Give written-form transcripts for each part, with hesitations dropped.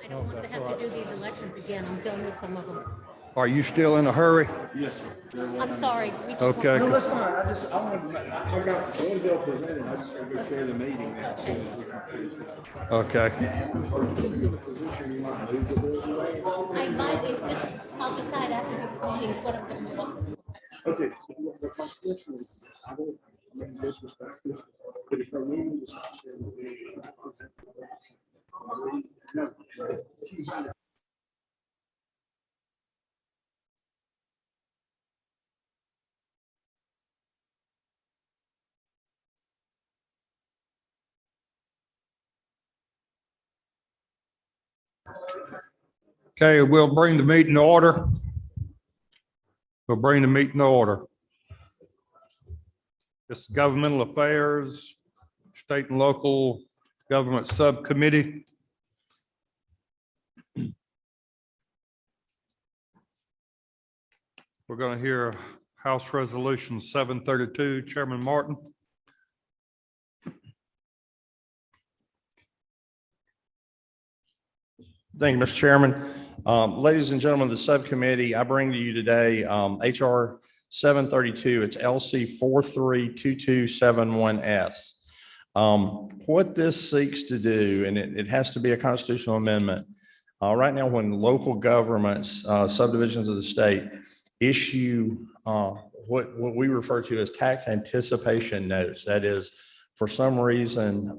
I don't want to have to do these elections again. I'm done with some of them. Are you still in a hurry? Yes, sir. I'm sorry. We just Okay. No, that's fine. I wanted to, I got one bill presented. I just gotta go chair the meeting now. So we can finish that. Okay. Are you in a position you might move the bill away? I might, if this, I'll decide after this meeting what I'm going to move on. Okay. But my question is, I don't mean disrespectful, but if I move this. No. Okay, we'll bring the meeting to order. We'll bring the meeting to order. This is Governmental Affairs, State and Local Government Subcommittee. We're going to hear House Resolution 732. Chairman Martin. Thank you, Mr. Chairman. Ladies and gentlemen of the subcommittee, I bring to you today HR 732. It's LC 432271S. What this seeks to do, and it has to be a constitutional amendment. Right now, when local governments, subdivisions of the state issue what we refer to as tax anticipation notes, that is, for some reason,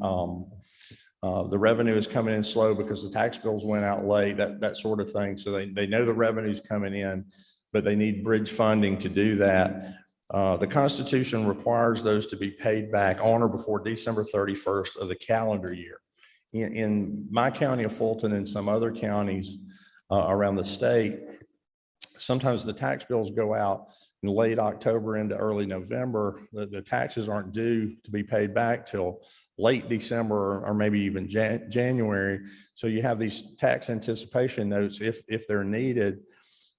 the revenue is coming in slow because the tax bills went out late, that sort of thing. So they know the revenue's coming in, but they need bridge funding to do that. The Constitution requires those to be paid back on or before December 31st of the calendar year. In my county of Fulton and some other counties around the state, sometimes the tax bills go out in late October into early November. The taxes aren't due to be paid back till late December or maybe even January. So you have these tax anticipation notes, if they're needed,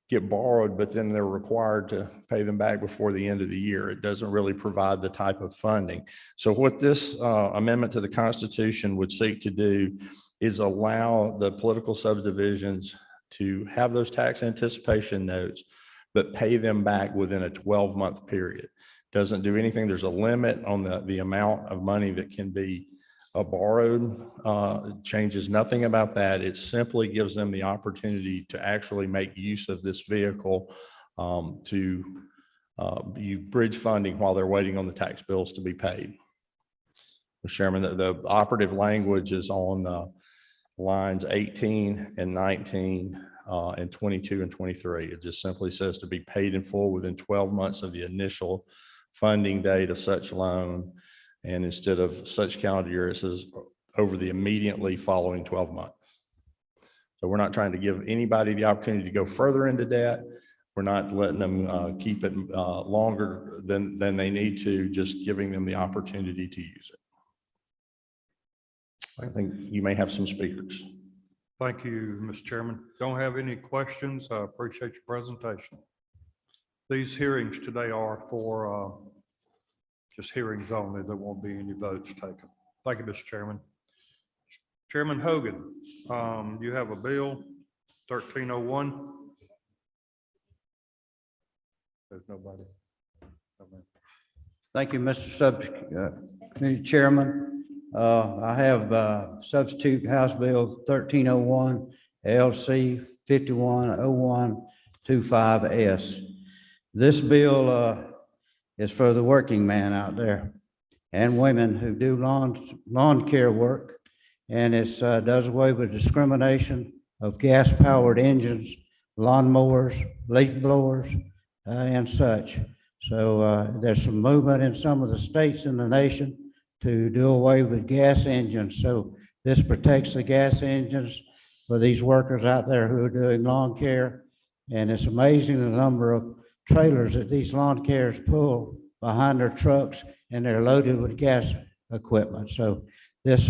get borrowed, but then they're required to pay them back before the end of the year. It doesn't really provide the type of funding. So what this amendment to the Constitution would seek to do is allow the political subdivisions to have those tax anticipation notes, but pay them back within a 12-month period. Doesn't do anything. There's a limit on the amount of money that can be borrowed. Changes nothing about that. It simply gives them the opportunity to actually make use of this vehicle to bridge funding while they're waiting on the tax bills to be paid. Mr. Chairman, the operative language is on lines 18 and 19 and 22 and 23. It just simply says to be paid in full within 12 months of the initial funding date of such loan. And instead of such calendar year, it says over the immediately following 12 months. So we're not trying to give anybody the opportunity to go further into debt. We're not letting them keep it longer than they need to, just giving them the opportunity to use it. I think you may have some speakers. Thank you, Mr. Chairman. Don't have any questions. I appreciate your presentation. These hearings today are for just hearings only. There won't be any votes taken. Thank you, Mr. Chairman. Chairman Hogan, you have a bill 1301. There's nobody. Thank you, Mr. Subcommittee Chairman. I have substitute House Bill 1301 LC 510125S. This bill is for the working man out there and women who do lawn care work, and it does away with discrimination of gas-powered engines, lawnmowers, leaf blowers, and such. So there's some movement in some of the states in the nation to do away with gas engines. So this protects the gas engines for these workers out there who are doing lawn care. And it's amazing the number of trailers that these lawn cares pull behind their trucks, and they're loaded with gas equipment. So this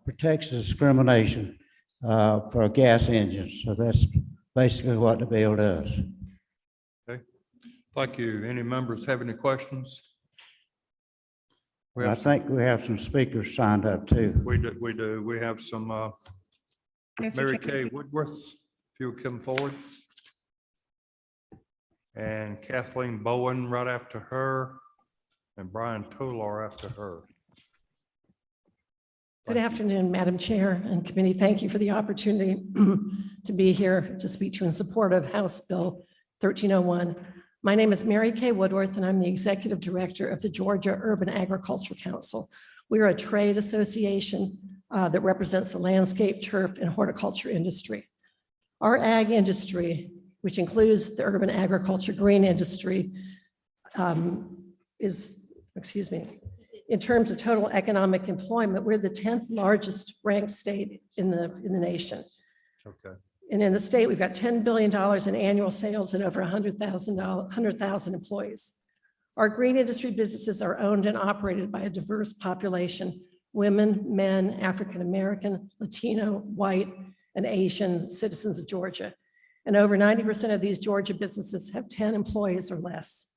protects the discrimination for gas engines. So that's basically what the bill does. Okay, thank you. Any members have any questions? I think we have some speakers signed up too. We do. We have some Mr. Mary Chair, Kay Woodworth, if you would come forward. And Kathleen Bowen right after her, and Brian Tolar after her. Good afternoon, Madam Chair and committee. Thank you for the opportunity to be here to speak to you in support of House Bill 1301. My name is Mary Kay Woodworth, and I'm the Executive Director of the Georgia Urban Agriculture Council. We are a trade association that represents the landscape, turf, and horticulture industry. Our ag industry, which includes the urban agriculture green industry, in terms of total economic employment, we're the 10th largest ranked state in the nation. Okay. And in the state, we've got $10 billion in annual sales and over 100,000 employees. Our green industry businesses are owned and operated by a diverse population: women, men, African-American, Latino, white, and Asian citizens of Georgia. And over 90% of these Georgia businesses have 10 employees or less.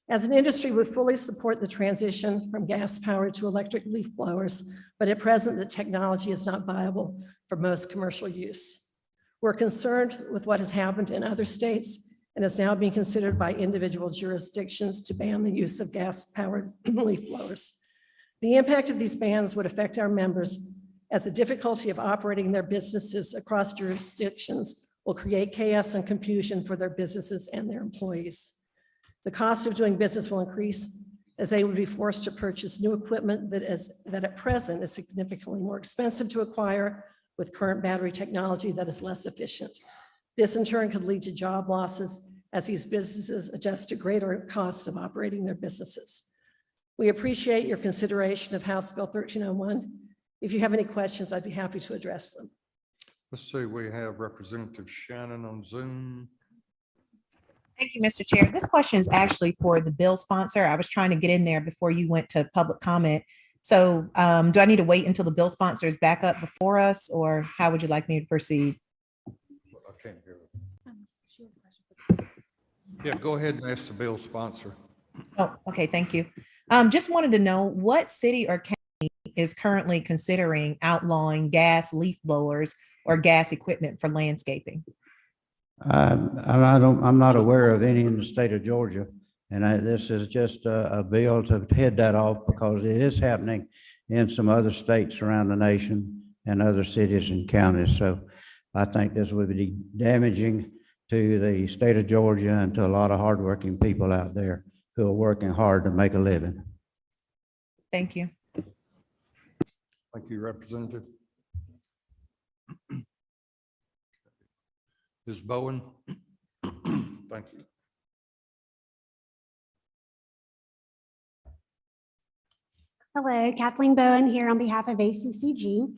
As an industry, we fully support the transition from gas-powered to electric leaf blowers, but at present, the technology is not viable for most commercial use. We're concerned with what has happened in other states and is now being considered by individual jurisdictions to ban the use of gas-powered leaf blowers. The impact of these bans would affect our members, as the difficulty of operating their businesses across jurisdictions will create chaos and confusion for their businesses and their employees. The cost of doing business will increase, as they would be forced to purchase new equipment that at present is significantly more expensive to acquire with current battery technology that is less efficient. This in turn could lead to job losses as these businesses adjust to greater costs of operating their businesses. We appreciate your consideration of House Bill 1301. If you have any questions, I'd be happy to address them. Let's see, we have Representative Shannon on Zoom. thank you, Mr. Chair. This question is actually for the bill sponsor. I was trying to get in there before you went to public comment. So do I need to wait until the bill sponsor is back up before us, or how would you like me to proceed? I can't hear it. Yeah, go ahead and ask the bill sponsor. Oh, okay, thank you. Just wanted to know what city or county is currently considering outlawing gas leaf blowers or gas equipment for landscaping? I'm not aware of any in the state of Georgia. And this is just a bill to head that off, because it is happening in some other states around the nation and other cities and counties. So I think this would be damaging to the state of Georgia and to a lot of hardworking people out there who are working hard to make a living. Thank you. Thank you, Representative. Ms. Bowen. Thank you. Hello, Kathleen Bowen here on behalf of ACCG.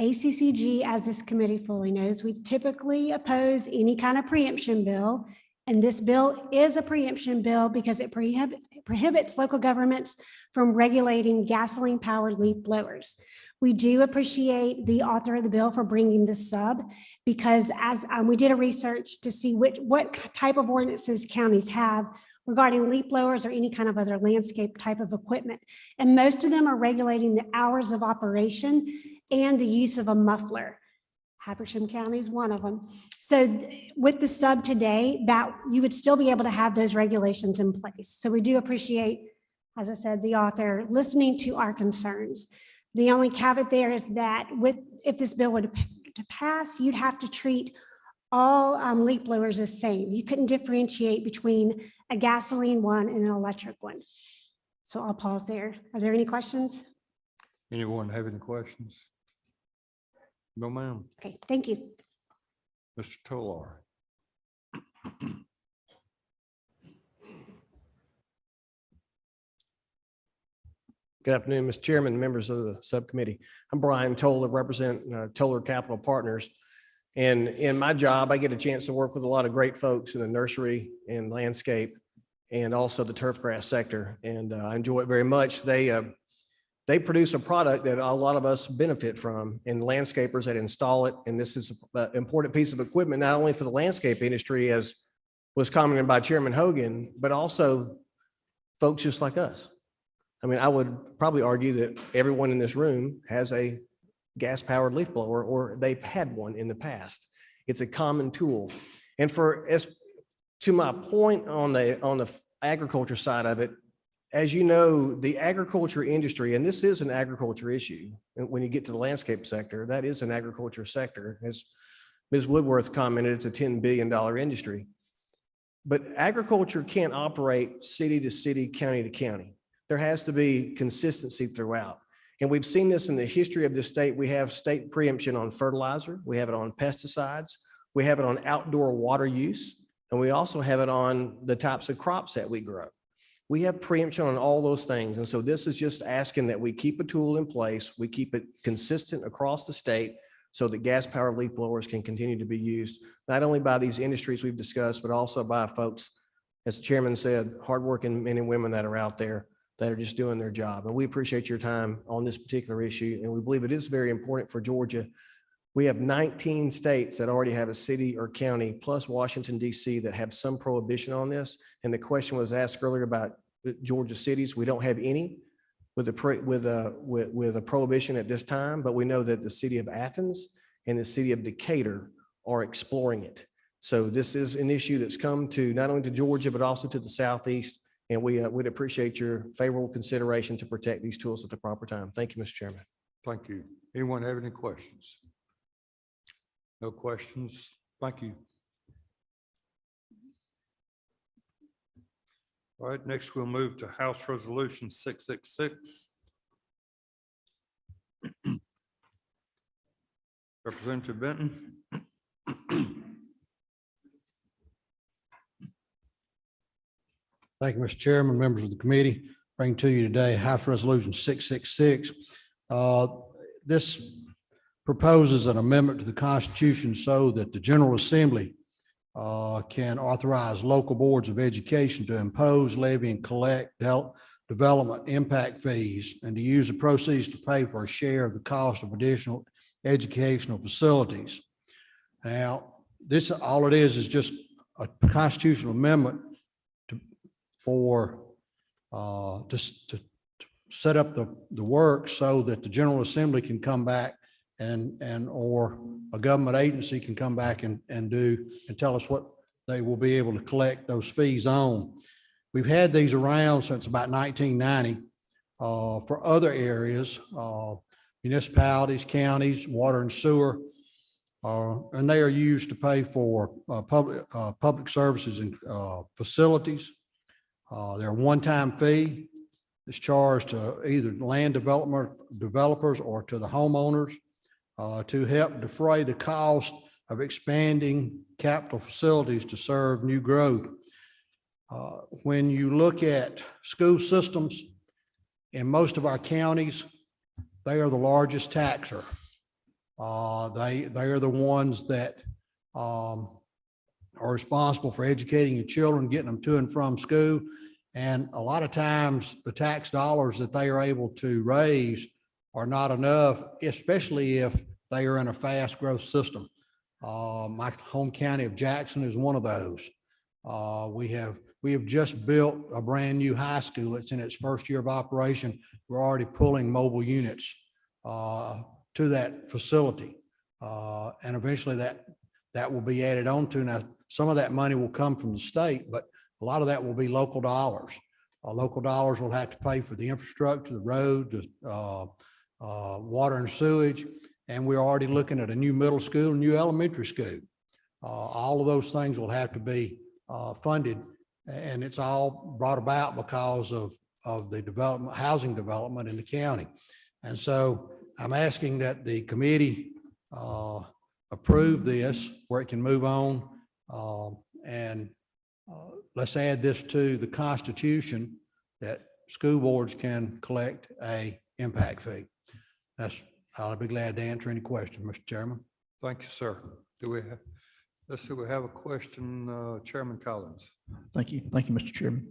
ACCG, as this committee fully knows, we typically oppose any kind of preemption bill. And this bill is a preemption bill because it prohibits local governments from regulating gasoline-powered leaf blowers. We do appreciate the author of the bill for bringing this up, because as we did a research to see what type of ordinances counties have regarding leaf blowers or any kind of other landscape type of equipment. And most of them are regulating the hours of operation and the use of a muffler. Habersham County is one of them. So with the sub today, that you would still be able to have those regulations in place. So we do appreciate, as I said, the author listening to our concerns. The only caveat there is that if this bill were to pass, you'd have to treat all leaf blowers the same. You couldn't differentiate between a gasoline one and an electric one. So I'll pause there. Are there any questions? Anyone have any questions? No, ma'am. Okay, thank you. Mr. Tolar. Good afternoon, Mr. Chairman, members of the subcommittee. I'm Brian Toller, represent Toller Capital Partners. And in my job, I get a chance to work with a lot of great folks in the nursery and landscape and also the turf grass sector. And I enjoy it very much. They produce a product that a lot of us benefit from, and landscapers that install it. And this is an important piece of equipment, not only for the landscape industry, as was commented by Chairman Hogan, but also folks just like us. I mean, I would probably argue that everyone in this room has a gas-powered leaf blower, or they've had one in the past. It's a common tool. And as to my point on the agriculture side of it, as you know, the agriculture industry, and this is an agriculture issue, and when you get to the landscape sector, that is an agriculture sector. As Ms. Woodworth commented, it's a $10 billion industry. But agriculture can't operate city to city, county to county. There has to be consistency throughout. And we've seen this in the history of the state. We have state preemption on fertilizer. We have it on pesticides. We have it on outdoor water use. And we also have it on the types of crops that we grow. We have preemption on all those things. And so this is just asking that we keep a tool in place. We keep it consistent across the state so that gas-powered leaf blowers can continue to be used, not only by these industries we've discussed, but also by folks, as the chairman said, hardworking men and women that are out there that are just doing their job. And we appreciate your time on this particular issue. And we believe it is very important for Georgia. We have 19 states that already have a city or county, plus Washington, D.C., that have some prohibition on this. And the question was asked earlier about Georgia cities. We don't have any with a prohibition at this time, but we know that the city of Athens and the city of Decatur are exploring it. So this is an issue that's come to not only to Georgia, but also to the Southeast. And we would appreciate your favorable consideration to protect these tools at the proper time. Thank you, Mr. Chairman. Thank you. Anyone have any questions? No questions. Thank you. All right, next we'll move to House Resolution 666. Representative Benton. Thank you, Mr. Chairman, members of the committee. Bring to you today House Resolution 666. This proposes an amendment to the Constitution so that the General Assembly can authorize local boards of education to impose, levy, and collect development impact fees and to use the proceeds to pay for a share of the cost of additional educational facilities. Now, this, all it is just a constitutional amendment to set up the work so that the General Assembly can come back or a government agency can come back and tell us what they will be able to collect those fees on. We've had these around since about 1990 for other areas, municipalities, counties, water and sewer, and they are used to pay for public services and facilities. They're a one-time fee. It's charged to either land developers or to the homeowners to help defray the cost of expanding capital facilities to serve new growth. When you look at school systems in most of our counties, they are the largest taxer. They are the ones that are responsible for educating your children, getting them to and from school. And a lot of times the tax dollars that they are able to raise are not enough, especially if they are in a fast growth system. My home county of Jackson is one of those. We have just built a brand new high school. It's in its first year of operation. We're already pulling mobile units to that facility. And eventually that will be added on to. Now, some of that money will come from the state, but a lot of that will be local dollars. Local dollars will have to pay for the infrastructure, the road, the water and sewage. And we're already looking at a new middle school, new elementary school. All of those things will have to be funded. And it's all brought about because of the housing development in the county. And so I'm asking that the committee approve this where it can move on. Let's add this to the Constitution that school boards can collect a impact fee. I'll be glad to answer any questions, Mr. Chairman. Thank you, sir. Do we have, let's see, we have a question, Chairman Collins. Thank you. Thank you, Mr. Chairman.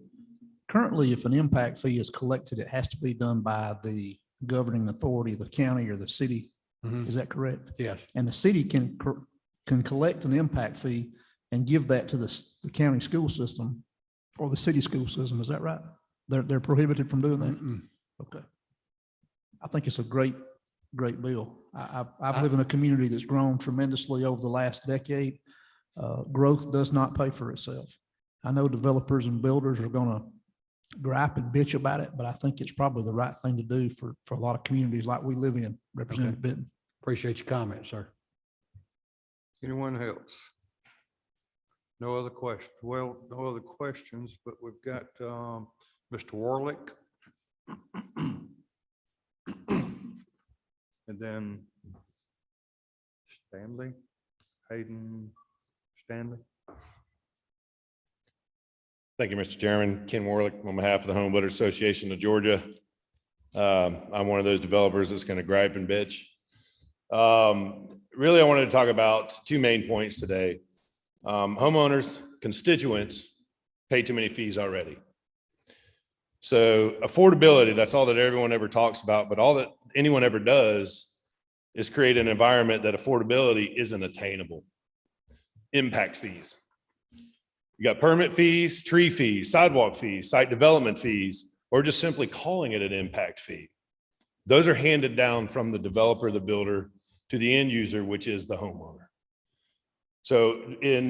Currently, if an impact fee is collected, it has to be done by the governing authority, the county or the city. Is that correct? Yes. And the city can collect an impact fee and give that to the county school system or the city school system. Is that right? They're prohibited from doing that? Okay. I think it's a great great bill. I've lived in a community that's grown tremendously over the last decade. Growth does not pay for itself. I know developers and builders are going to gripe and bitch about it, but I think it's probably the right thing to do for a lot of communities like we live in, Representative Benton. Appreciate your comment, sir. Anyone else? No other questions? Well, no other questions, but we've got Mr. Warlick. And then Stanley, Hayden Stanley. Thank you, Mr. Chairman. Ken Warlick on behalf of the Home Builders Association of Georgia. I'm one of those developers that's going to gripe and bitch. Really, I wanted to talk about two main points today. Homeowners, constituents pay too many fees already. So affordability, that's all that everyone ever talks about, but all that anyone ever does is create an environment that affordability isn't attainable. Impact fees. You got permit fees, tree fees, sidewalk fees, site development fees, or just simply calling it an impact fee. Those are handed down from the developer, the builder, to the end user, which is the homeowner. So in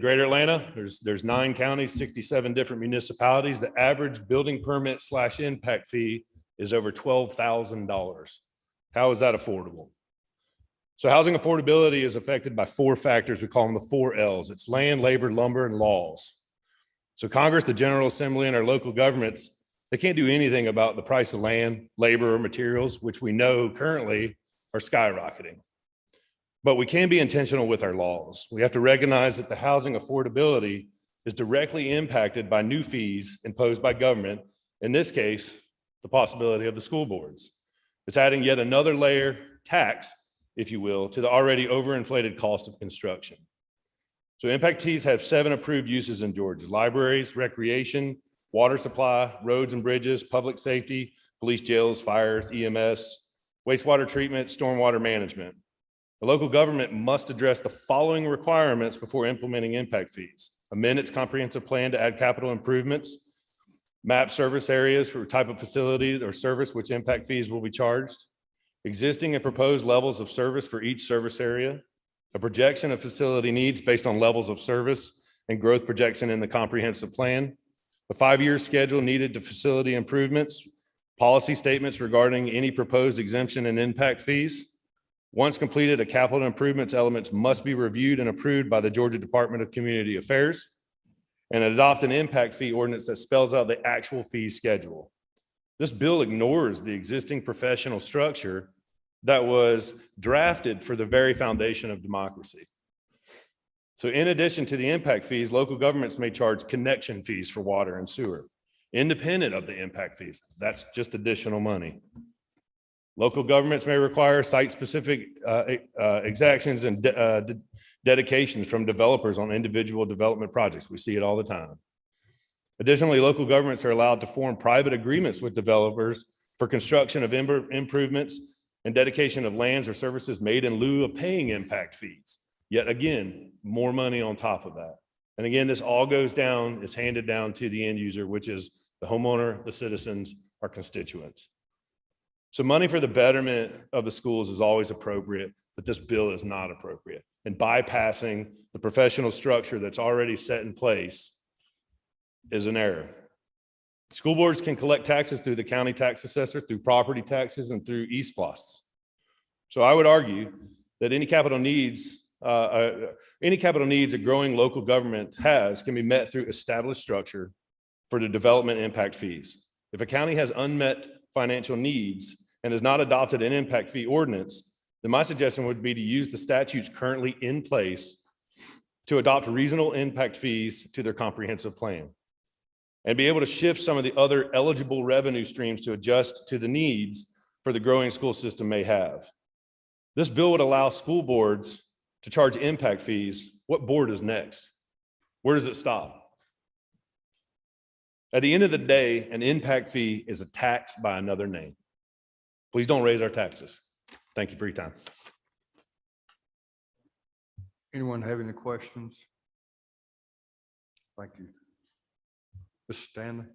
Greater Atlanta, there's 9 counties, 67 different municipalities. The average building permit / impact fee is over $12,000. How is that affordable? So housing affordability is affected by 4 factors. We call them the 4 L's. It's land, labor, lumber, and laws. So Congress, the General Assembly, and our local governments, they can't do anything about the price of land, labor, or materials, which we know currently are skyrocketing. But we can be intentional with our laws. We have to recognize that the housing affordability is directly impacted by new fees imposed by government, in this case, the possibility of the school boards. It's adding yet another layer, tax, if you will, to the already overinflated cost of construction. So impact fees have 7 approved uses in Georgia: libraries, recreation, water supply, roads and bridges, public safety, police, jails, fires, EMS, wastewater treatment, stormwater management. The local government must address the following requirements before implementing impact fees: amend its comprehensive plan to add capital improvements, map service areas for type of facility or service which impact fees will be charged, existing and proposed levels of service for each service area, a projection of facility needs based on levels of service and growth projection in the comprehensive plan, a 5-year schedule needed to facility improvements, policy statements regarding any proposed exemption and impact fees. Once completed, a capital improvements elements must be reviewed and approved by the Georgia Department of Community Affairs, and adopt an impact fee ordinance that spells out the actual fee schedule. This bill ignores the existing professional structure that was drafted for the very foundation of democracy. So in addition to the impact fees, local governments may charge connection fees for water and sewer, independent of the impact fees. That's just additional money. Local governments may require site-specific exactions and dedications from developers on individual development projects. We see it all the time. Additionally, local governments are allowed to form private agreements with developers for construction of improvements and dedication of lands or services made in lieu of paying impact fees. Yet again, more money on top of that. And again, this all goes down, is handed down to the end user, which is the homeowner, the citizens, our constituents. So money for the betterment of the schools is always appropriate, but this bill is not appropriate. And bypassing the professional structure that's already set in place is an error. School boards can collect taxes through the county tax assessor, through property taxes, and through eSPLOST. So I would argue that any capital needs a growing local government has can be met through established structure for the development impact fees. If a county has unmet financial needs and has not adopted an impact fee ordinance, then my suggestion would be to use the statutes currently in place to adopt reasonable impact fees to their comprehensive plan and be able to shift some of the other eligible revenue streams to adjust to the needs for the growing school system may have. This bill would allow school boards to charge impact fees. What board is next? Where does it stop? At the end of the day, an impact fee is a tax by another name. Please don't raise our taxes. Thank you for your time. Anyone have any questions? Thank you. Mr. Stanley.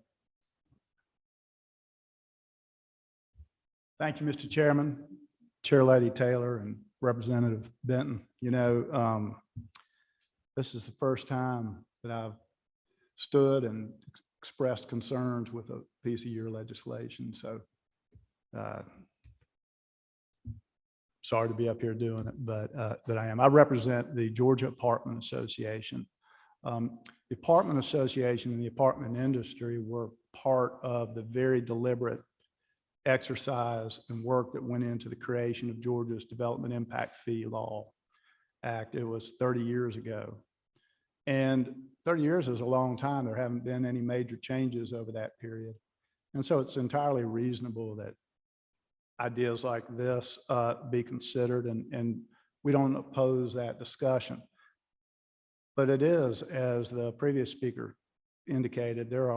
Thank you, Mr. Chairman. Chair Lady Taylor and Representative Benton, this is the first time that I've stood and expressed concerns with a piece of your legislation. So sorry to be up here doing it, but I am. I represent the Georgia Apartment Association. The Apartment Association and the apartment industry were part of the very deliberate exercise and work that went into the creation of Georgia's Development Impact Fee Law Act. It was 30 years ago. And 30 years is a long time. There haven't been any major changes over that period. And so it's entirely reasonable that ideas like this be considered, and we don't oppose that discussion. But it is, as the previous speaker indicated, there's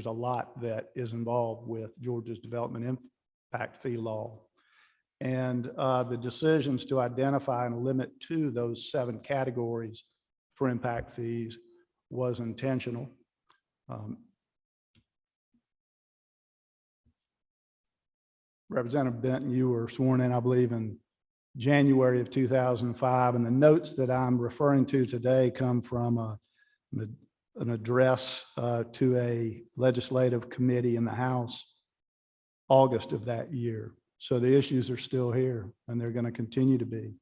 a lot that is involved with Georgia's Development Impact Fee Law. And the decisions to identify and limit to those 7 categories for impact fees was intentional. Representative Benton, you were sworn in, I believe, in January of 2005, and the notes that I'm referring to today come from an address to a legislative committee in the House, August of that year. So the issues are still here, and they're going to continue to be.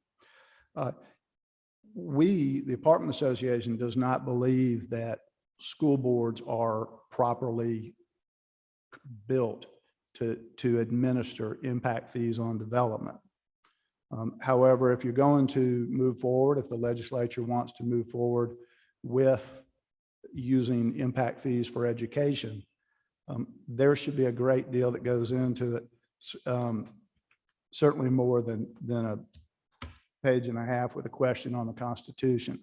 The Apartment Association, does not believe that school boards are properly built to administer impact fees on development. However, if you're going to move forward, if the legislature wants to move forward with using impact fees for education, there should be a great deal that goes into it, certainly more than a page and a half with a question on the Constitution.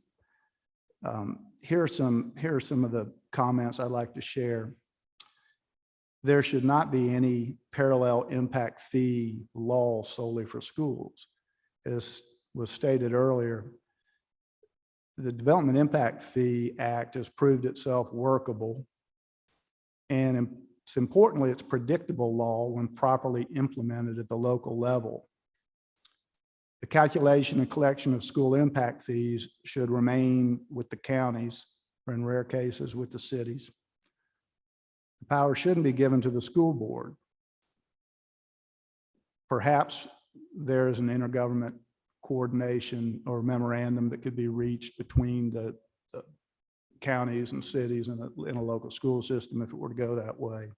Here are some of the comments I'd like to share. There should not be any parallel impact fee law solely for schools. As was stated earlier, the Development Impact Fee Act has proved itself workable, and importantly, it's predictable law when properly implemented at the local level. The calculation and collection of school impact fees should remain with the counties, or in rare cases with the cities. The power shouldn't be given to the school board. Perhaps there is an intergovernment coordination or memorandum that could be reached between the counties and cities in a local school system if it were to go that way.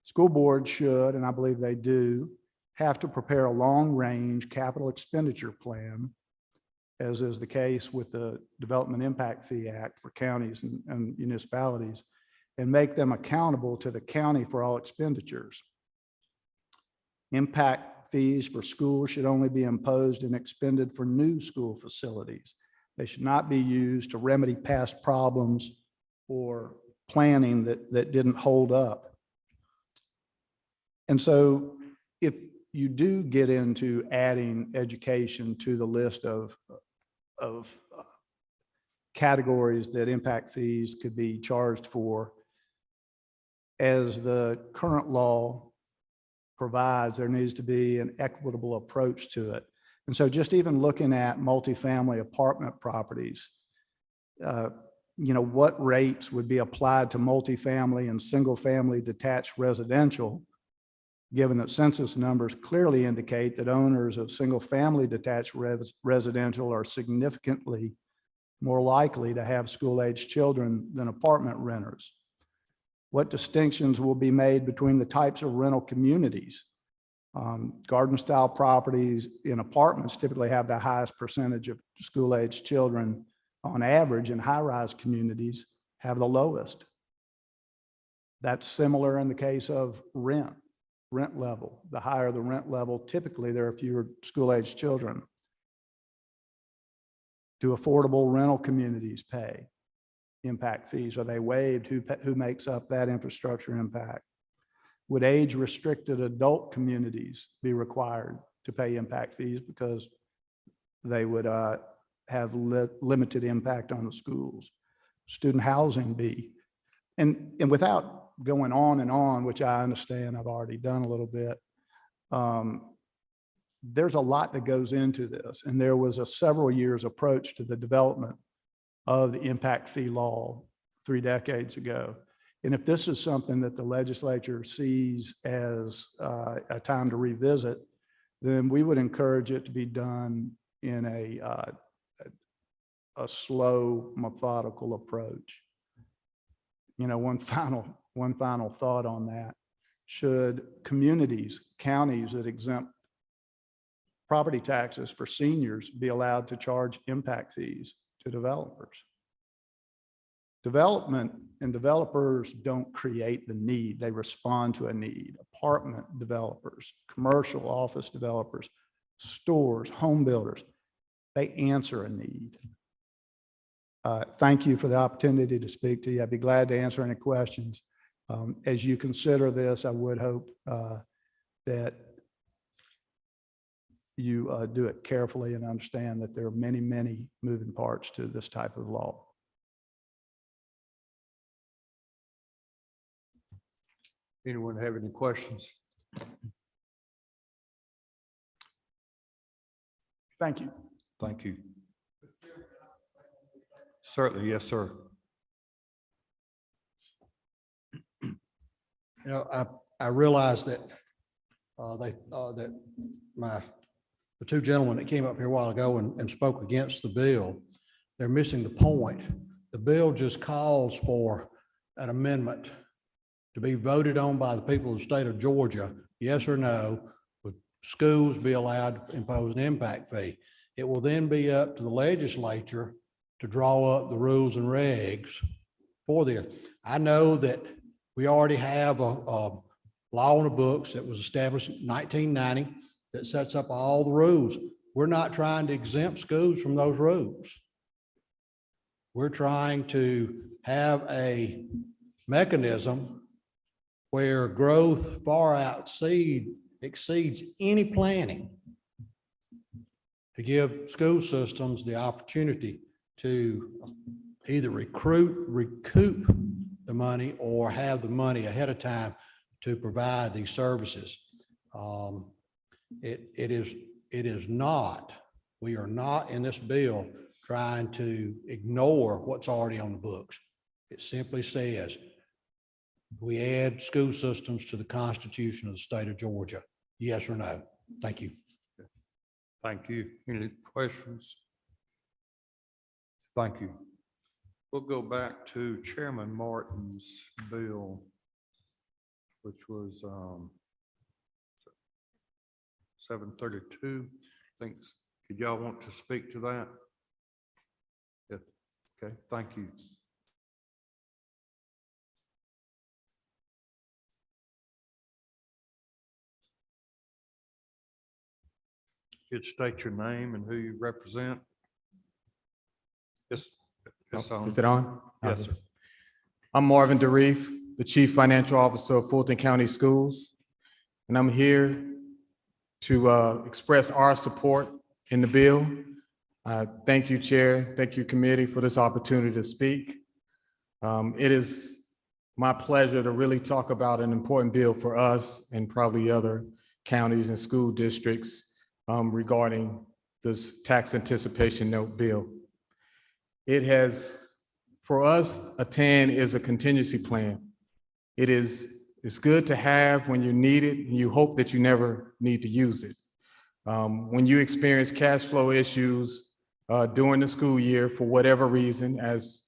School boards should, and I believe they do, have to prepare a long-range capital expenditure plan, as is the case with the Development Impact Fee Act for counties and municipalities, and make them accountable to the county for all expenditures. Impact fees for schools should only be imposed and expended for new school facilities. They should not be used to remedy past problems or planning that didn't hold up. And so if you do get into adding education to the list of categories that impact fees could be charged for, as the current law provides, there needs to be an equitable approach to it. And so just even looking at multifamily apartment properties, what rates would be applied to multifamily and single family detached residential, given that census numbers clearly indicate that owners of single family detached residential are significantly more likely to have school-aged children than apartment renters. What distinctions will be made between the types of rental communities? Garden-style properties in apartments typically have the highest percentage of school-aged children on average, and high-rise communities have the lowest. That's similar in the case of rent level. The higher the rent level, typically there are fewer school-aged children. Do affordable rental communities pay impact fees? Are they waived? Who makes up that infrastructure impact? Would age-restricted adult communities be required to pay impact fees because they would have limited impact on the schools? Student housing be? And without going on and on, which I understand I've already done a little bit, there's a lot that goes into this. And there was a several years approach to the development of the impact fee law 3 decades ago. And if this is something that the legislature sees as a time to revisit, then we would encourage it to be done in a slow, methodical approach. You know, one final thought on that. Should communities, counties that exempt property taxes for seniors be allowed to charge impact fees to developers? Development and developers don't create the need, they respond to a need. Apartment developers, commercial office developers, stores, home builders, they answer a need. Thank you for the opportunity to speak to you. I'd be glad to answer any questions. As you consider this, I would hope that you do it carefully and understand that there are many, many moving parts to this type of law. Anyone have any questions? Thank you. Thank you. Certainly, yes, sir. You know, I realize that the two gentlemen that came up here a while ago and spoke against the bill, they're missing the point. The bill just calls for an amendment to be voted on by the people of the state of Georgia, yes or no, would schools be allowed to impose an impact fee? It will then be up to the legislature to draw up the rules and regs for this. I know that we already have a law on the books that was established in 1990 that sets up all the rules. We're not trying to exempt schools from those rules. We're trying to have a mechanism where growth far exceeds any planning to give school systems the opportunity to either recoup the money or have the money ahead of time to provide these services. It is not, we are not in this bill trying to ignore what's already on the books. It simply says we add school systems to the Constitution of the state of Georgia, yes or no? Thank you. Thank you. Any questions? Thank you. We'll go back to Chairman Martin's bill, which was 732. Thanks. Did y'all want to speak to that? Yeah. Okay, thank you. You'd state your name and who you represent. Yes. Is it on? Yes, sir. I'm Marvin DeReef, the Chief Financial Officer of Fulton County Schools, and I'm here to express our support in the bill. Thank you, Chair. Thank you, committee, for this opportunity to speak. It is my pleasure to really talk about an important bill for us and probably other counties and school districts regarding this tax anticipation note bill. It has, for us, a TAN is a contingency plan. It's good to have when you need it, and you hope that you never need to use it. When you experience cash flow issues during the school year for whatever reason, as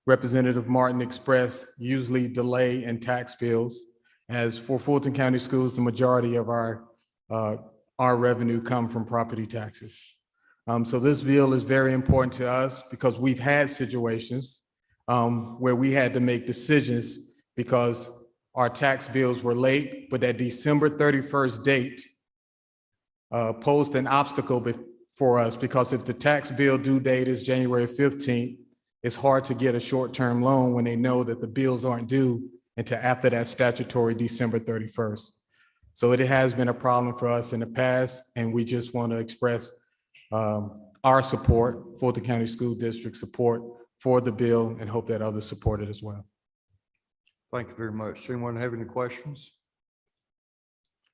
Representative Martin expressed, usually delay in tax bills. As for Fulton County Schools, the majority of our revenue come from property taxes. So this bill is very important to us because we've had situations where we had to make decisions because our tax bills were late, but that December 31st date posed an obstacle for us because if the tax bill due date is January 15th, it's hard to get a short-term loan when they know that the bills aren't due until after that statutory December 31st. So it has been a problem for us in the past, and we just want to express our support, Fulton County School District support for the bill, and hope that others support it as well. Thank you very much. Anyone have any questions?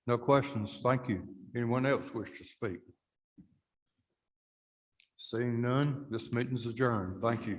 No questions. Thank you. Anyone else wish to speak? Seeing none, this meeting is adjourned. Thank you.